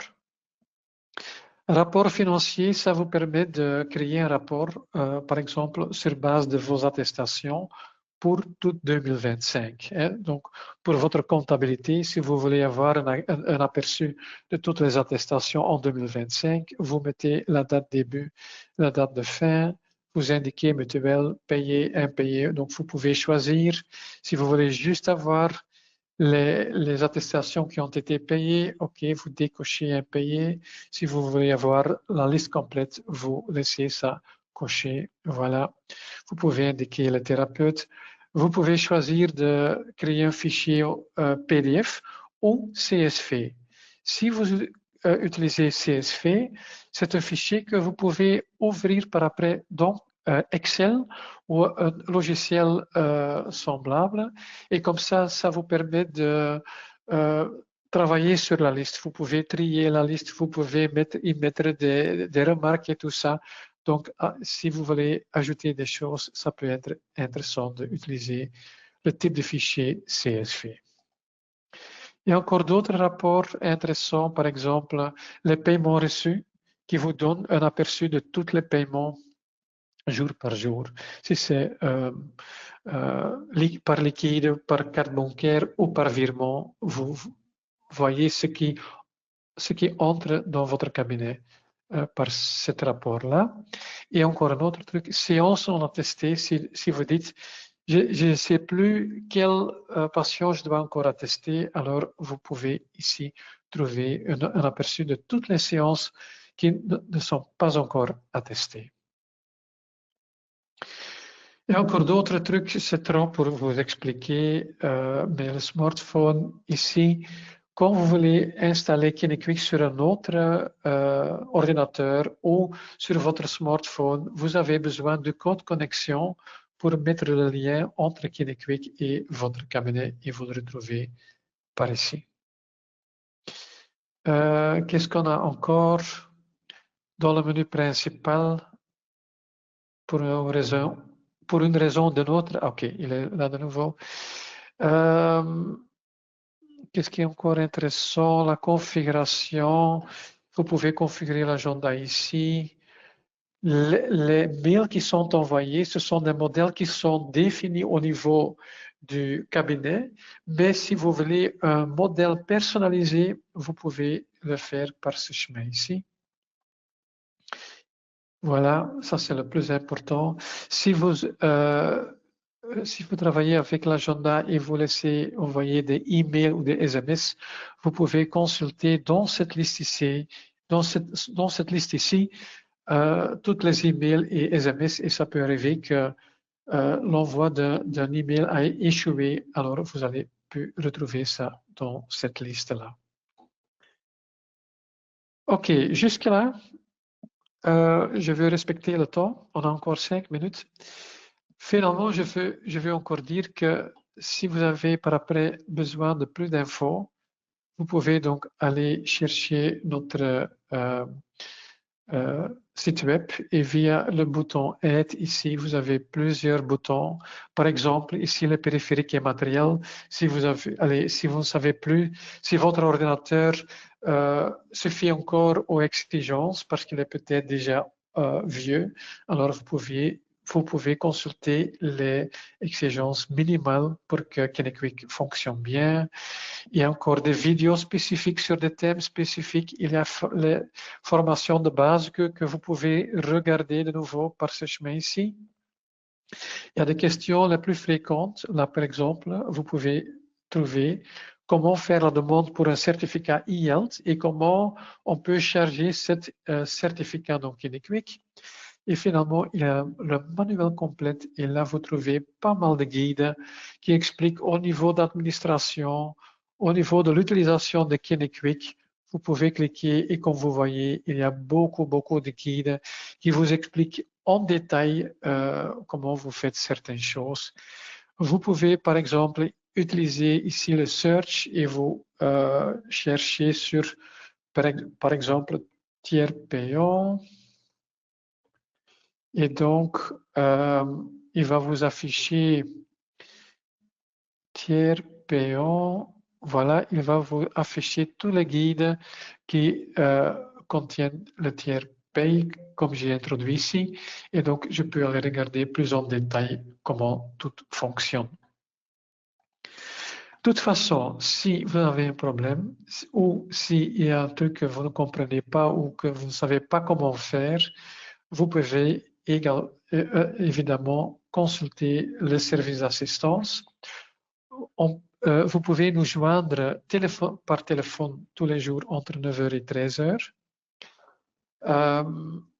Speaker 1: Un rapport financier, ça vous permet de créer un rapport, par exemple, sur base de vos attestations pour tout 2025. Hein. Donc, pour votre comptabilité, si vous voulez avoir un aperçu de toutes les attestations en 2025, vous mettez la date début, la date de fin, vous indiquez mutuelle, payé, impayé. Donc, vous pouvez choisir si vous voulez juste avoir les attestations qui ont été payées, OK, vous décochez impayé. Si vous voulez avoir la liste complète, vous laissez ça coché. Voilà. Vous pouvez indiquer le thérapeute. Vous pouvez choisir de créer un fichier PDF ou CSV. Si vous utilisez CSV, c'est un fichier que vous pouvez ouvrir par après dans Excel ou un logiciel semblable. Et comme ça vous permet de travailler sur la liste. Vous pouvez trier la liste, vous pouvez y mettre des remarques et tout ça. Donc, si vous voulez ajouter des choses, ça peut être intéressant d'utiliser le type de fichier CSV. Il y a encore d'autres rapports intéressants, par exemple, les paiements reçus, qui vous donnent un aperçu de tous les paiements jour par jour. Si c'est par liquide, par carte bancaire ou par virement, vous voyez ce qui entre dans votre cabinet par ce rapport-là. Et encore un autre truc, séance non attestée, si vous dites, je ne sais plus quel patient je dois encore attester, alors vous pouvez ici trouver un aperçu de toutes les séances qui ne sont pas encore attestées. Il y a encore d'autres trucs, c'est trop pour vous expliquer, mais le smartphone ici, quand vous voulez installer KineQuick sur un autre ordinateur ou sur votre smartphone, vous avez besoin de code connexion pour mettre le lien entre KineQuick et votre cabinet et vous le retrouvez par ici. Qu'est-ce qu'on a encore dans le menu principal pour une raison de notre... Ok, il est là de nouveau. Qu'est-ce qui est encore intéressant? La configuration. Vous pouvez configurer l'agenda ici. Les mails qui sont envoyés, ce sont des modèles qui sont définis au niveau du cabinet, mais si vous voulez un modèle personnalisé, vous pouvez le faire par ce chemin ici. Voilà, ça c'est le plus important. Si vous travaillez avec l'agenda et vous laissez envoyer des emails ou des SMS, vous pouvez consulter dans cette liste ici, toutes les emails et SMS, et ça peut arriver que l'envoi d'un email a échoué, alors vous allez pu retrouver ça dans cette liste-là. Ok, jusque-là, je veux respecter le temps. On a encore 5 minutes. Finalement, je veux encore dire que si vous avez par après besoin de plus d'infos, vous pouvez donc aller chercher notre site web et via le bouton Aide, ici, vous avez plusieurs boutons. Par exemple, ici, le périphérique et matériel. Si vous ne savez plus, si votre ordinateur suffit encore aux exigences parce qu'il est peut-être déjà vieux, alors vous pouvez consulter les exigences minimales pour que Kennequick fonctionne bien. Il y a encore des vidéos spécifiques sur des thèmes spécifiques. Il y a les formations de base que vous pouvez regarder de nouveau par ce chemin ici. Il y a des questions les plus fréquentes. Là, par exemple, vous pouvez trouver comment faire la demande pour un certificat e-health et comment on peut charger ce certificat dans Kennequick. Et finalement, il y a le manuel complet et là, vous trouvez pas mal de guides qui expliquent au niveau d'administration, au niveau de l'utilisation de Kennequick. Vous pouvez cliquer et comme vous voyez, il y a beaucoup de guides qui vous expliquent en détail comment vous faites certaines choses. Vous pouvez, par exemple, utiliser ici le search et vous cherchez sur, par exemple, tiers payant. Et donc, il va vous afficher tiers payant. Voilà, il va vous afficher tous les guides qui contiennent le tiers paye, comme j'ai introduit ici. Et donc, je peux aller regarder plus en détail comment tout fonctionne. De toute façon, si vous avez un problème ou s'il y a un truc que vous ne comprenez pas ou que vous ne savez pas comment faire, vous pouvez évidemment consulter le service d'assistance. Vous pouvez nous joindre par téléphone tous les jours entre 9h et 13h.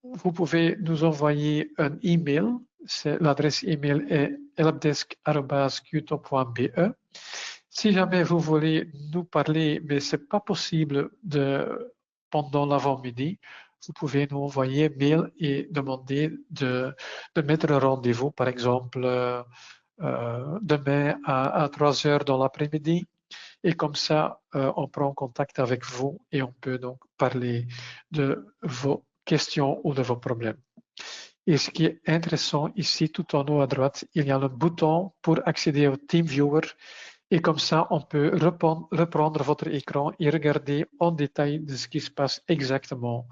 Speaker 1: Vous pouvez nous envoyer un email. L'adresse email est helpdesk@qtop.be. Si jamais vous voulez nous parler, mais ce n'est pas possible pendant l'avant-midi, vous pouvez nous envoyer un mail et demander de mettre un rendez-vous, par exemple, demain à 3 heures dans l'après-midi. Et comme ça, on prend contact avec vous et on peut donc parler de vos questions ou de vos problèmes. Et ce qui est intéressant ici, tout en haut à droite, il y a le bouton pour accéder au TeamViewer. Et comme ça, on peut reprendre votre écran et regarder en détail de ce qui se passe exactement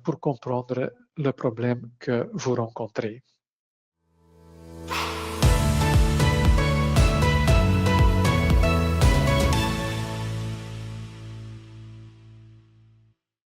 Speaker 1: pour comprendre le problème que vous rencontrez.